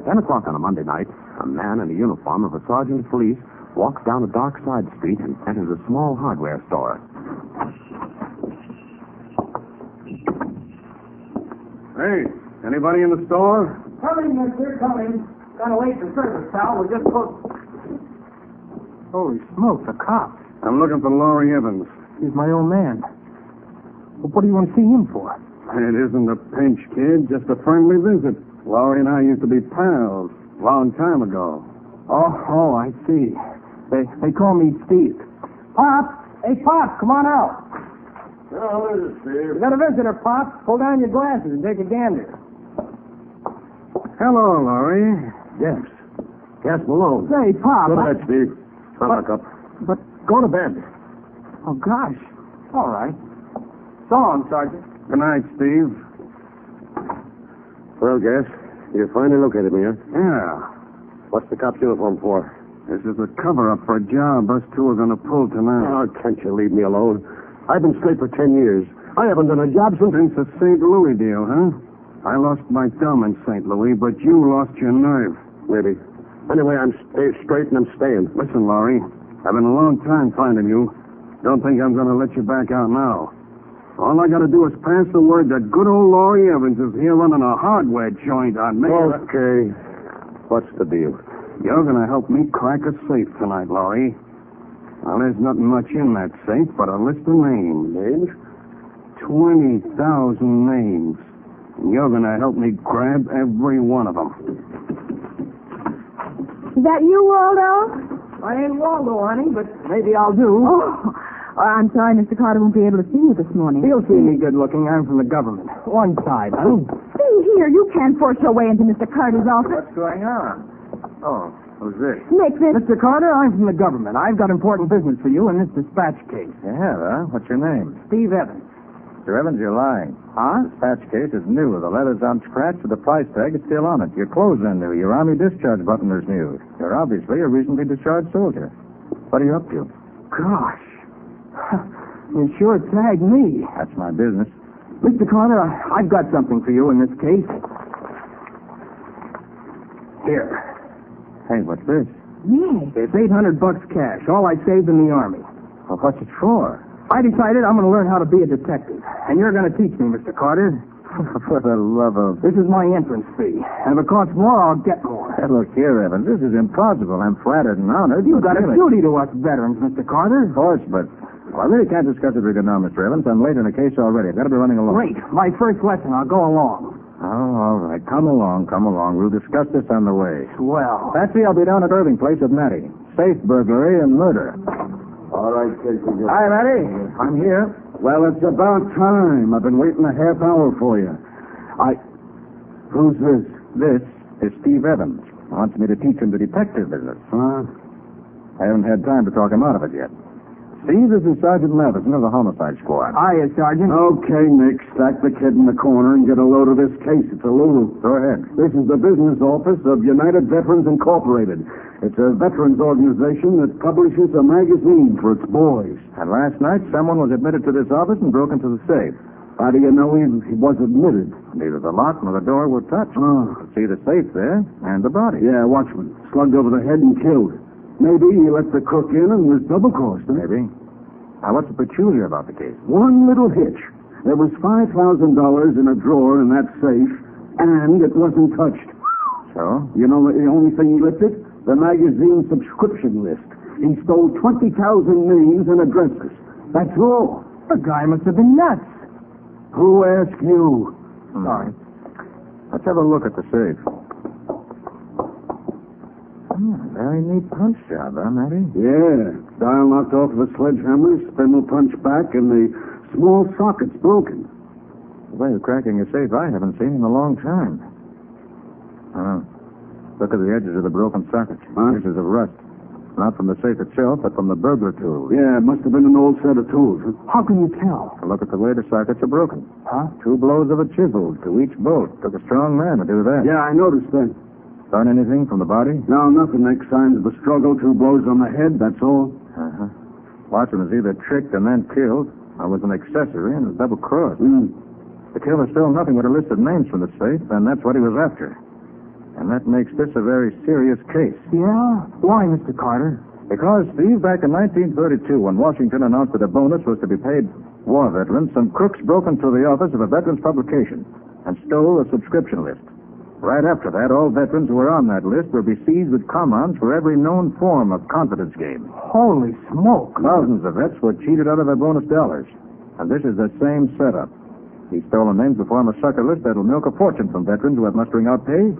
At 10 o'clock on a Monday night, a man in the uniform of a sergeant of police walks down a dark side street and enters a small hardware store. Hey, anybody in the store? Coming, mister, coming. Gotta wait for service, pal. We're just close. Holy smoke, the cops. I'm looking for Laurie Evans. He's my old man. Well, what do you want to see him for? It isn't a pinch, kid, just a friendly visit. Laurie and I used to be pals long time ago. Oh, I see. They call me Steve. Pop! Hey, Pop, come on out. Oh, what is it, Steve? We got a visitor, Pop. Pull down your glasses and take a gander. Hello, Laurie. Yes. Yes, Malone. Say, Pop. Go to bed, Steve. I'll look up. But Go to bed. Oh, gosh. All right. So long, Sergeant. Good night, Steve. Well, Gas, you finally located me, huh? Yeah. What's the cop's uniform for? This is a cover-up for a job us two are going to pull tonight. Oh, can't you leave me alone? I've been straight for 10 years. I haven't done a job since... Since the St. Louis deal, huh? I lost my thumb in St. Louis, but you lost your nerve. Maybe. Anyway, I'm straight and I'm staying. Listen, Laurie, I've been a long time finding you. Don't think I'm going to let you back out now. All I got to do is pass the word that good old Laurie Evans is here running a hardware joint on me. Okay. What's the deal? You're going to help me crack a safe tonight, Laurie. Well, there's nothing much in that safe but a list of names. Names? 20,000 names. And you're going to help me grab every one of them. Is that you, Waldo? I ain't Waldo, honey, but maybe I'll do. Oh, I'm sorry Mr. Carter won't be able to see you this morning. He'll see me good looking. I'm from the government. One side, huh? See here, you can't force your way into Mr. Carter's office. What's going on? Oh, who's this? Nick, this... Mr. Carter, I'm from the government. I've got important business for you in this dispatch case. You have, huh? What's your name? Steve Evans. Mr. Evans, you're lying. Huh? Dispatch case is new. The letter's unscratched, but the price tag is still on it. Your clothes are new. Your Army discharge button is new. You're obviously a recently discharged soldier. What are you up to? Gosh. You sure tagged me. That's my business. Mr. Carter, I've got something for you in this case. Here. Hey, what's this? Nick. It's $800 cash, all I saved in the Army. Well, what's it for? I decided I'm going to learn how to be a detective. And you're going to teach me, Mr. Carter. For the love of... This is my entrance fee. And if it costs more, I'll get more. Hey, look here, Evans. This is impossible. I'm flattered and honored. You've got a really... duty to us veterans, Mr. Carter. Of course, but... Well, I really can't discuss it with you now, Mr. Evans. I'm late in the case already. I've got to be running along. Great. My first lesson. I'll go along. Oh, all right. Come along. We'll discuss this on the way. Swell. Patsy, I'll be down at Irving Place with Matty. Safe burglary and murder. All right, Casey. Hi, Matty. I'm here. Well, it's about time. I've been waiting a half hour for you. Who's this? This is Steve Evans. He wants me to teach him the detective business. Huh? I haven't had time to talk him out of it yet. Steve, this is Sergeant Matheson of the Homicide Squad. Hiya, Sergeant. Okay, Nick, stack the kid in the corner and get a load of this case. It's a Lulu. Go ahead. This is the business office of United Veterans Incorporated. It's a veterans organization that publishes a magazine for its boys. And last night, someone was admitted to this office and broke into the safe. How do you know he was admitted? Neither the lock nor the door were touched. Oh. You see the safe there and the body. Yeah, watchman. Slugged over the head and killed. Maybe he let the cook in and was double-crossed. Huh? Maybe. Now, what's peculiar about the case? One little hitch. There was $5,000 in a drawer in that safe, and it wasn't touched. So? You know the only thing he lifted? The magazine subscription list. He stole 20,000 names and addresses. That's all. The guy must have been nuts. Who asked you? Sorry. Let's have a look at the safe. Very neat punch job, huh, Matty? Yeah. Dial knocked off of a sledgehammer, spindle punched back, and the small socket's broken. The way of cracking a safe I haven't seen in a long time. Look at the edges of the broken sockets. Huh? Pieces of rust. Not from the safe itself, but from the burglar tools. Yeah, it must have been an old set of tools. Huh? How can you tell? Look at the way the sockets are broken. Huh? 2 blows of a chisel to each bolt. Took a strong man to do that. Yeah, I noticed that. Found anything from the body? No, nothing. Next signs of the struggle, 2 blows on the head, that's all. Uh-huh. Watson was either tricked and then killed, or was an accessory and was double-crossed. Mm. The killer stole nothing but a list of names from the safe, and that's what he was after. And that makes this a very serious case. Yeah? Why, Mr. Carter? Because, Steve, back in 1932, when Washington announced that a bonus was to be paid war veterans, some crooks broke into the office of a veterans publication and stole a subscription list. Right after that, all veterans who were on that list were besieged with commons for every known form of confidence game. Holy smoke. Thousands of vets were cheated out of their bonus dollars. And this is the same setup. These stolen names will form a sucker list that'll milk a fortune from veterans who have mustering out pay.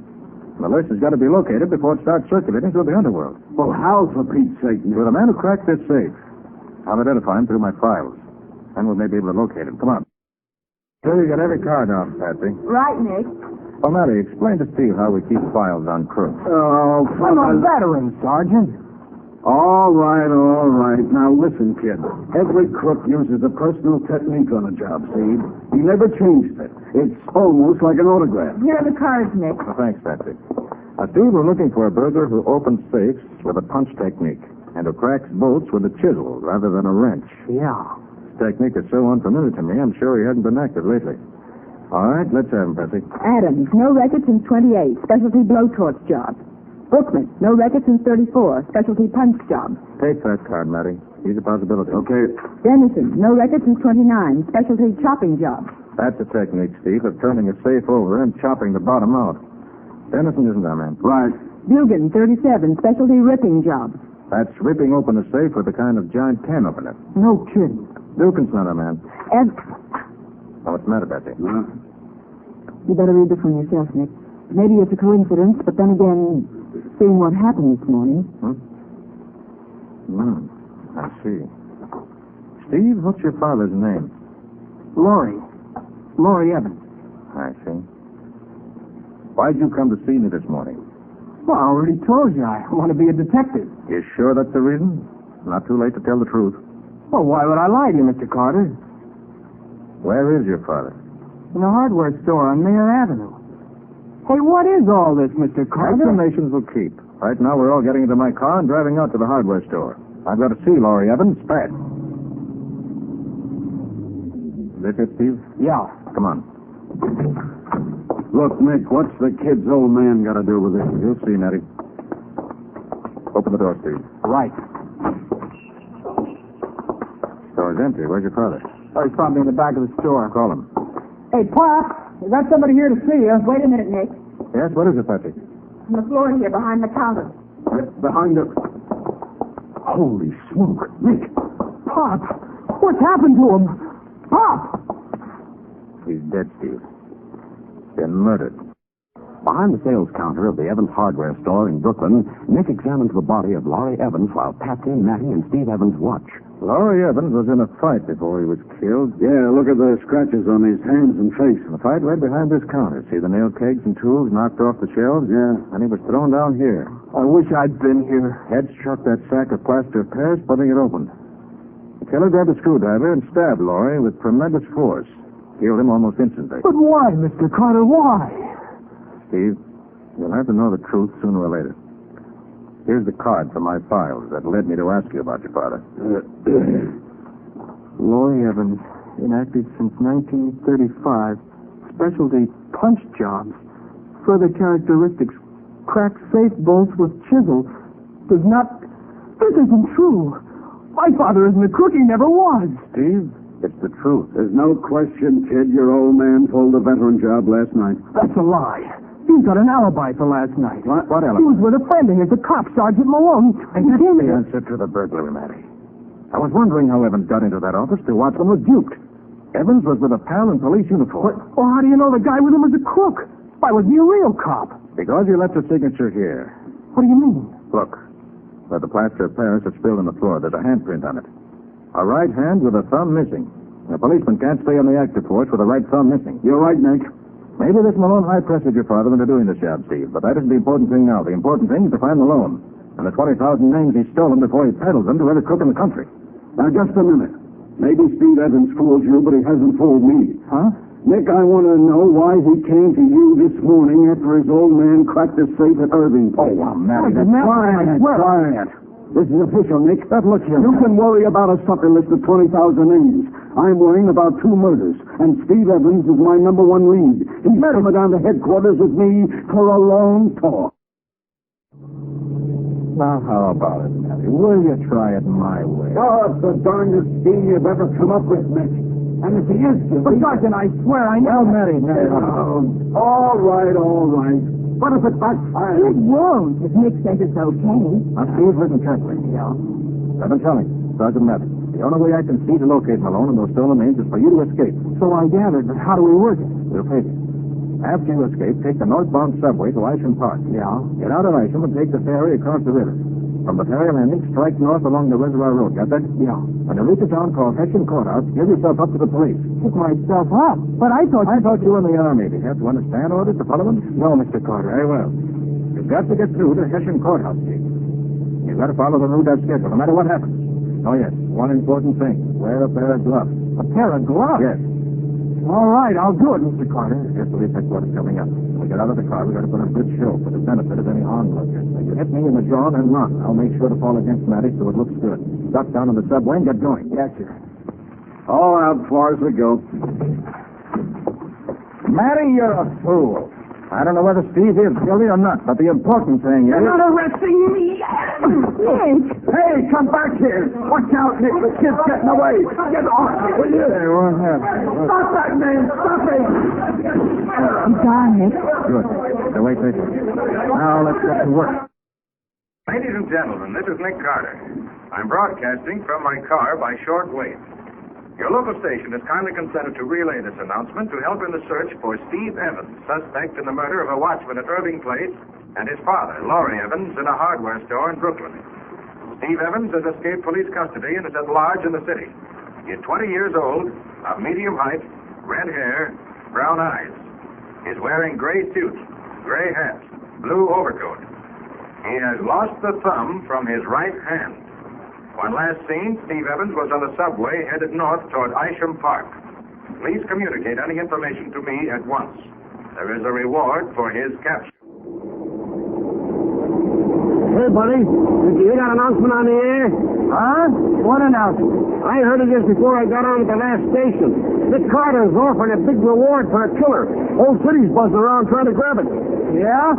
The list has got to be located before it starts circulating through the underworld. Well, how, for Pete's sake? With a man who cracked this safe. I'll identify him through my files. Then we'll maybe be able to locate him. Come on. Sure, you got every card off, Patsy. Right, Nick. Well, Matty, explain to Steve how we keep files on crooks. Oh, I'm a veteran, Sergeant. All right. Now, listen, kid. Every crook uses a personal technique on a job, see? He never changed it. It's almost like an autograph. Here are the cards, Nick. Well, thanks, Patsy. Steve, we're looking for a burglar who opens safes with a punch technique and who cracks bolts with a chisel rather than a wrench. Yeah. This technique is so unfamiliar to me, I'm sure he hasn't been active lately. All right, let's have him, Patsy. Adams, no record since 28, specialty blowtorch job. Brookman, no record since 34, specialty punch job. Take that card, Matty. He's a possibility. Okay. Dennison, no record since 29, specialty chopping job. That's a technique, Steve, of turning a safe over and chopping the bottom out. Dennison isn't our man. Right. Dugan, 37, specialty ripping job. That's ripping open a safe with a kind of giant can opener. No kidding. Dugan's not our man. Oh, what's the matter, Patsy? Huh? You better read this one yourself, Nick. Maybe it's a coincidence, but then again, seeing what happened this morning. I see. Steve, what's your father's name? Laurie Evans. I see. Why'd you come to see me this morning? Well, I already told you I want to be a detective. You sure that's the reason? Not too late to tell the truth. Well, why would I lie to you, Mr. Carter? Where is your father? In a hardware store on Mayor Avenue. Hey, what is all this, Mr. Carter? Explanations will keep. Right now, we're all getting into my car and driving out to the hardware store. I've got to see Laurie Evans. Pat. Is this it, Steve? Yeah. Come on. Look, Nick, what's the kid's old man got to do with this? You'll see, Nettie. Open the door, Steve. Right. Store's empty. Where's your father? Oh, he's probably in the back of the store. Call him. Hey, Pop, we got somebody here to see you. Wait a minute, Nick. Yes, what is it, Patsy? On the floor here, behind the counter. Behind the... Holy smoke. Nick. Pop, what's happened to him? Pop! He's dead, Steve. Been murdered. Behind the sales counter of the Evans hardware store in Brooklyn, Nick examines the body of Laurie Evans while Patsy, Matty, and Steve Evans watch. Laurie Evans was in a fight before he was killed. Yeah, look at the scratches on his hands and face. The fight led behind this counter. See the nail kegs and tools knocked off the shelves? Yeah. And he was thrown down here. I wish I'd been here. Head struck that sack of plaster of Paris, splitting it open. The killer grabbed a screwdriver and stabbed Laurie with tremendous force. Killed him almost instantly. But why, Mr. Carter, why? Steve, you'll have to know the truth sooner or later. Here's the card from my files that led me to ask you about your father. Laurie Evans, inactive since 1935. Specialty punch jobs. Further characteristics. Cracked safe bolts with chisel. This isn't true. My father isn't a crook. He never was. Steve, it's the truth. There's no question, kid, your old man pulled a veteran job last night. That's a lie. He's got an alibi for last night. What He alibi? was with a friend of his, a cop, Sergeant Malone. And he came The here. answer to the burglary, Matty. I was wondering how Evans got into that office till Watson was duped. Evans was with a pal in police uniform. Well, how do you know the guy with him was a crook? Why was he a real cop? Because you left a signature here. What do you mean? Look, where the plaster of Paris is spilled on the floor, there's a handprint on it. A right hand with a thumb missing. A policeman can't stay on the active force with a right thumb missing. You're right, Nick. Maybe this Malone high-pressured your father into doing this job, Steve, but that isn't the important thing now. The important thing is to find Malone and the 20,000 names he's stolen before he peddles them to every crook in the country. Now, just a minute. Maybe Steve Evans fooled you, but he hasn't fooled me. Huh? Nick, I want to know why he came to you this morning after his old man cracked the safe at Irving. Oh, wow, Matty. Quiet. Quiet. This is official, Nick. Look here. You can worry about a sucker list of 20,000 names. I'm worrying about 2 murders, and Steve Evans is my #1 lead. He's coming down to headquarters with me for a long talk. Now, how about it, Matty? Will you try it my way? Oh, it's the darndest scheme you've ever come up with, Nick. And if he is guilty... But, Sergeant, I swear I know... Well, Matty, all right. What if it backfires? It won't, if Nick says it's okay. Now, Steve, listen carefully. Yeah. I've been telling Sergeant Matty. The only way I can see to locate Malone and those stolen names is for you to escape. So I gathered, but how do we work it? We'll pay you. After you escape, take the northbound subway to Isham Park. Yeah? Get out of Isham and take the ferry across the river. From the ferry landing, strike north along the Reservoir Road. Got that? Yeah. When you reach a town called Hessian Courthouse, give yourself up to the police. Pick myself up. But I thought you were in the Army. Do you have to understand orders to follow them? No, Mr. Carter. Very well. You've got to get through to Hessian Courthouse, Chief. You've got to follow the route I've scheduled, no matter what happens. Oh, yes. One important thing. Wear a pair of gloves. A pair of gloves? Yes. All right, I'll do it, Mr. Carter. Here's police headquarters coming up. When we get out of the car, we've got to put on a good show for the benefit of any onlookers. If you hit me in the jaw and run, I'll make sure to fall against Matty so it looks good. Duck down on the subway and get going. Yes, sir. All out, far as we go. Matty, you're a fool. I don't know whether Steve is guilty or not, but the important thing is... You're not arresting me! Nick! Hey, come back here! Watch out, Nick. The kid's getting away. Get off me, will you? Hey, what happened? Stop that man! Stop him! I'm gone, Nick. Good. So wait, wait. Now let's get to work. Ladies and gentlemen, this is Nick Carter. I'm broadcasting from my car by short wave. Your local station has kindly consented to relay this announcement to help in the search for Steve Evans, suspect in the murder of a watchman at Irving Place, and his father, Laurie Evans, in a hardware store in Brooklyn. Steve Evans has escaped police custody and is at large in the city. He is 20 years old, of medium height, red hair, brown eyes. He is wearing gray suit, gray hat, blue overcoat. He has lost the thumb from his right hand. When last seen, Steve Evans was on the subway headed north toward Isham Park. Please communicate any information to me at once. There is a reward for his capture. Hey, buddy. Did you hear that announcement on the air? Huh? What announcement? I heard it just before I got on at the last station. Nick Carter's offering a big reward for a killer. Whole city's buzzing around trying to grab it. Yeah?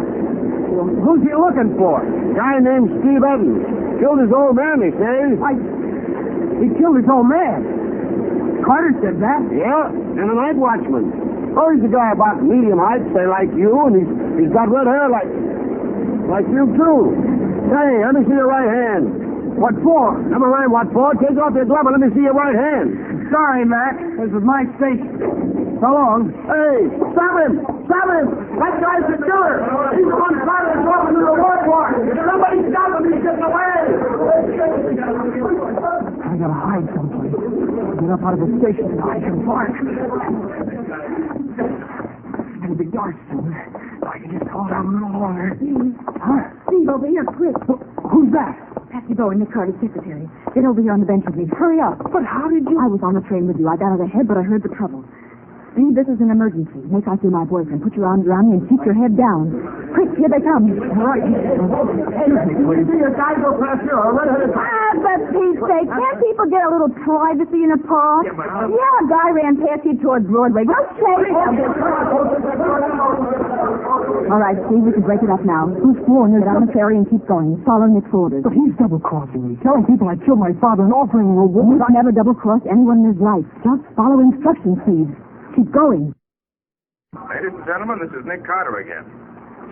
Well, who's he looking for? Guy named Steve Evans. Killed his old man, they say. He killed his old man. Carter said that. Yeah, and a night watchman. Oh, he's a guy about medium height, say like you, and he's got red hair like you too. Hey, let me see your right hand. What for? Never mind what for. Take off your glove and let me see your right hand. Sorry, Mac. This is my station. So long. Hey, stop him! Stop him! That guy's the killer! He's the one Carter's offering the reward for! Somebody stop him! He's getting away! I gotta hide someplace. Get up out of the station and I can park. It'll be dark soon. I can just hold out a little longer. Huh? Steve, over here, quick. Who's that? Patsy Bowen, Nick Carter's secretary. Get over here on the bench with me. Hurry up. But how did you... I was on the train with you. I got out ahead, but I heard the trouble. Steve, this is an emergency. Make like you're my boyfriend. Put your arms around me and keep your head down. Quick, here they come. All right. You see a guy go past here, a redheaded... For Pete's sake, can't people get a little privacy in a park? Yeah, a guy ran past you towards Broadway. Go chase him. All right, Steve, we can break it up now. Who's sworn to get on the ferry and keep going, following its orders. But he's double-crossing me, telling people I killed my father and offering reward. He's never double-crossed anyone in his life. Just follow instructions, Steve. Keep going. Ladies and gentlemen, this is Nick Carter again.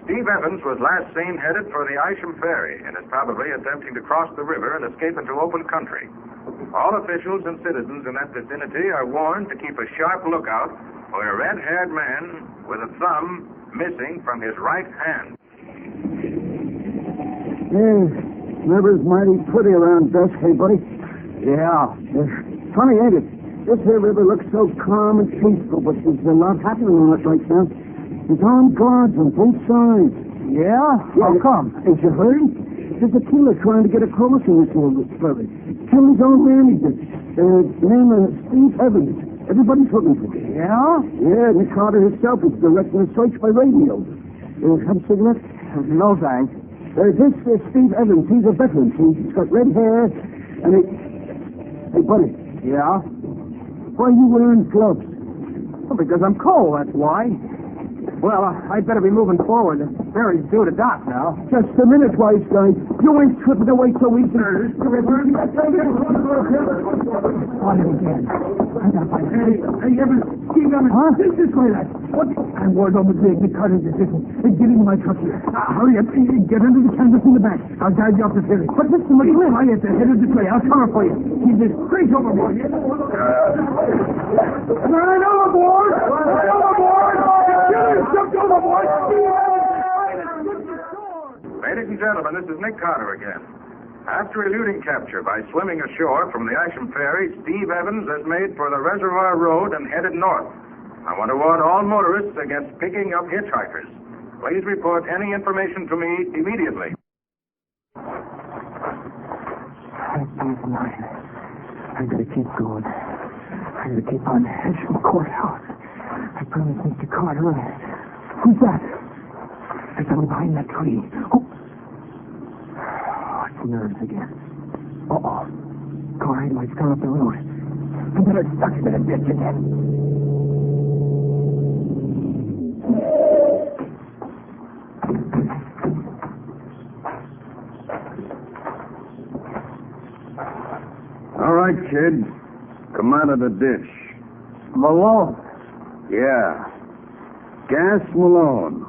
Steve Evans was last seen headed for the Isham Ferry and is probably attempting to cross the river and escape into open country. All officials and citizens in that vicinity are warned to keep a sharp lookout for a red-haired man with a thumb missing from his right hand. Hey, river's mighty pretty around dusk, hey, buddy? Yeah. Funny, ain't it? This here river looks so calm and peaceful, but there's a lot happening on it right now. There's armed guards on both sides. Yeah? How come? Ain't you heard? There's a killer trying to get across in this ferry. Killed his own man, he did. Name is Steve Evans. Everybody's looking for him. Yeah? Yeah, Nick Carter himself is directing a search by radio. Have a cigarette? No, thanks. This is Steve Evans. He's a veteran. He's got red hair, and he... Hey, buddy. Yeah? Why are you wearing gloves? Well, because I'm cold, that's why. Well, I'd better be moving forward. The ferry's due to dock now. Just a minute, wise guy. You ain't slipping away so easy. On it again. I gotta find it. Hey, Evans, Steve Evans. Huh? This way, lad. What? I'm worried over the Nick Carter's decision. Hey, get into my truck here. Hurry up. Get under the canvas in the back. I'll guide you off the ferry. But Mr. McLean, I at the head of the tray. I'll cover for you. Keep this straight overboard. Line overboard! Line overboard! Jumped overboard! Ladies and gentlemen, this is Nick Carter again. After eluding capture by swimming ashore from the Asham Ferry, Steve Evans has made for the Reservoir Road and headed north. I want to warn all motorists against picking up hitchhikers. Please report any information to me immediately. I gotta keep going. I gotta keep on Asham Courthouse. I promised Mr. Carter. Who's that? There's someone behind that tree. Oh, it's nerves again. Uh-oh. Car headlights come up the road. I better stuck into the ditch again. All right, kid. Come out of the ditch. Malone. Yeah. Gas Malone.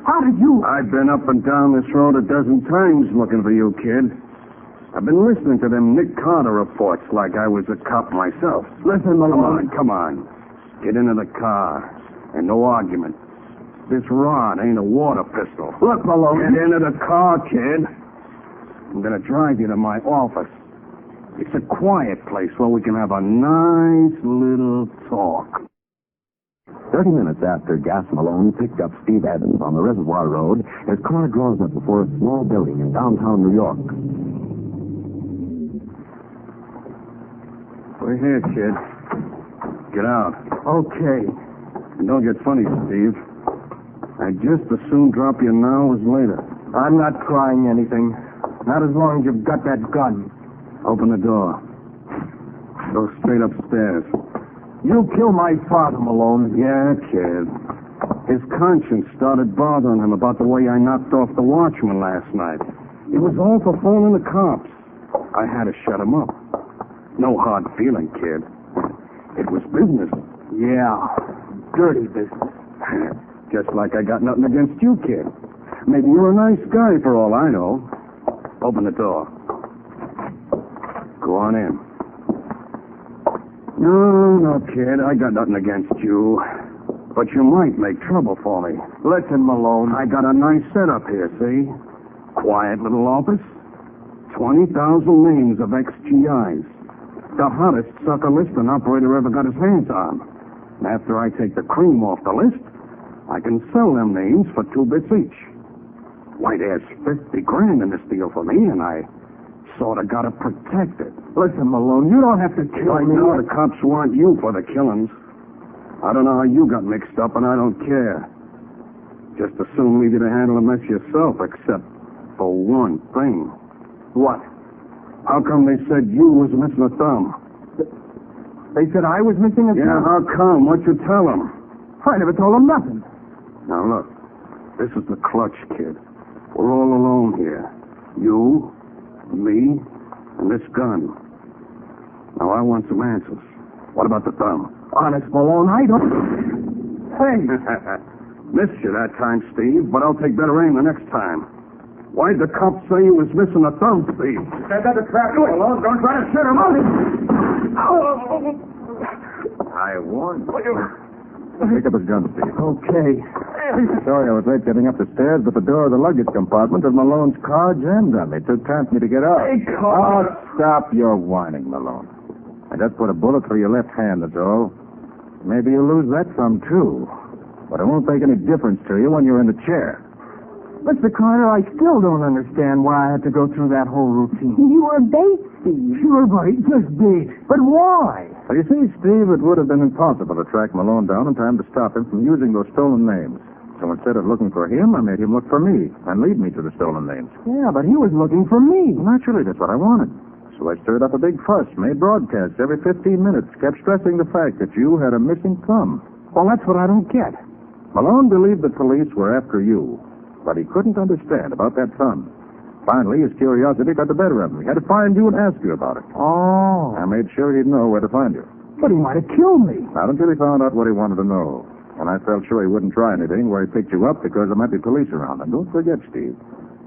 How did you... I've been up and down this road a dozen times looking for you, kid. I've been listening to them Nick Carter reports like I was a cop myself. Listen, Malone. Come on. Get into the car. And no argument. This rod ain't a water pistol. Look, Malone. Get into the car, kid. I'm going to drive you to my office. It's a quiet place where we can have a nice little talk. 30 minutes after Gas Malone picked up Steve Evans on the Reservoir Road, his car draws up before a small building in downtown New York. We're here, kid. Get out. Okay. And don't get funny, Steve. I'd just as soon drop you now as later. I'm not trying anything. Not as long as you've got that gun. Open the door. Go straight upstairs. You killed my father, Malone. Yeah, kid. His conscience started bothering him about the way I knocked off the watchman last night. It was all for phoning the cops. I had to shut him up. No hard feeling, kid. It was business. Yeah, dirty business. Just like I got nothing against you, kid. Maybe you're a nice guy for all I know. Open the door. Go on in. No, kid. I got nothing against you. But you might make trouble for me. Listen, Malone. I got a nice setup here, see? Quiet little office. 20,000 names of ex-GIs. The hottest sucker list an operator ever got his hands on. And after I take the cream off the list, I can sell them names for 2 bits each. Why, there's 50 grand in this deal for me, and I sort of got to protect it. Listen, Malone, you don't have to kill I me. know the cops want you for the killings. I don't know how you got mixed up, and I don't care. Just as soon leave you to handle the mess yourself, except for one thing. What? How come they said you was missing a thumb? They said I was missing a Yeah, thumb? how come? What'd you tell them? I never told them nothing. Now, look. This is the clutch, kid. We're all alone here. You, me, and this gun. Now, I want some answers. What about the thumb? Honest, Malone, I don't... Hey! Missed you that time, Steve, but I'll take better aim the next time. Why'd the cops say you was missing a thumb, Steve? Said that a trap. Malone, don't try to shoot him out. I warned you. Pick up his gun, Steve. Okay. Sorry I was late getting up the stairs, but the door of the luggage compartment of Malone's car jammed on me. It took time for me to get out. Hey, Carl. Stop your whining, Malone. I just put a bullet through your left hand, that's all. Maybe you'll lose that thumb, too. But it won't make any difference to you when you're in the chair. Mr. Carter, I still don't understand why I had to go through that whole routine. You were bait, Steve. Sure, right, just bait. But why? Well, you see, Steve, it would have been impossible to track Malone down in time to stop him from using those stolen names. So instead of looking for him, I made him look for me and lead me to the stolen names. Yeah, but he was looking for me. Well, naturally, that's what I wanted. So I stirred up a big fuss, made broadcasts every 15 minutes, kept stressing the fact that you had a missing thumb. Well, that's what I don't get. Malone believed the police were after you, but he couldn't understand about that thumb. Finally, his curiosity got the better of him. He had to find you and ask you about it. Oh. I made sure he'd know where to find you. But he might have killed me. Not until he found out what he wanted to know. And I felt sure he wouldn't try anything where he picked you up because there might be police around. And don't forget, Steve,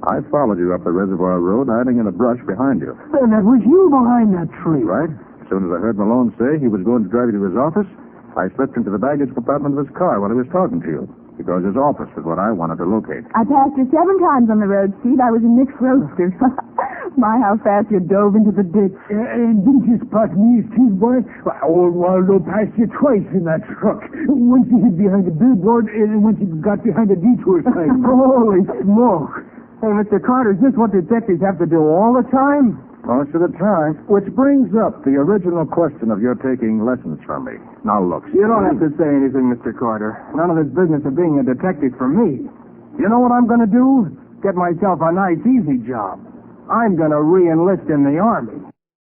I followed you up the Reservoir Road, hiding in the brush behind you. Then that was you behind that tree. Right? As soon as I heard Malone say he was going to drive you to his office, I slipped into the baggage compartment of his car while he was talking to you. Because his office was what I wanted to locate. I passed you 7 times on the road, Steve. I was in Nick's Roaster. My, how fast you dove into the ditch. Didn't you spot me, Steve boy? Old Waldo passed you twice in that truck. Once you hid behind the billboard, and once you got behind the detour sign. Holy smoke. Hey, Mr. Carter, is this what detectives have to do all the time? Most of the time. Which brings up the original question of your taking lessons from me. Now, look. You don't have to say anything, Mr. Carter. None of this business of being a detective for me. You know what I'm going to do? Get myself a nice, easy job. I'm going to re-enlist in the Army.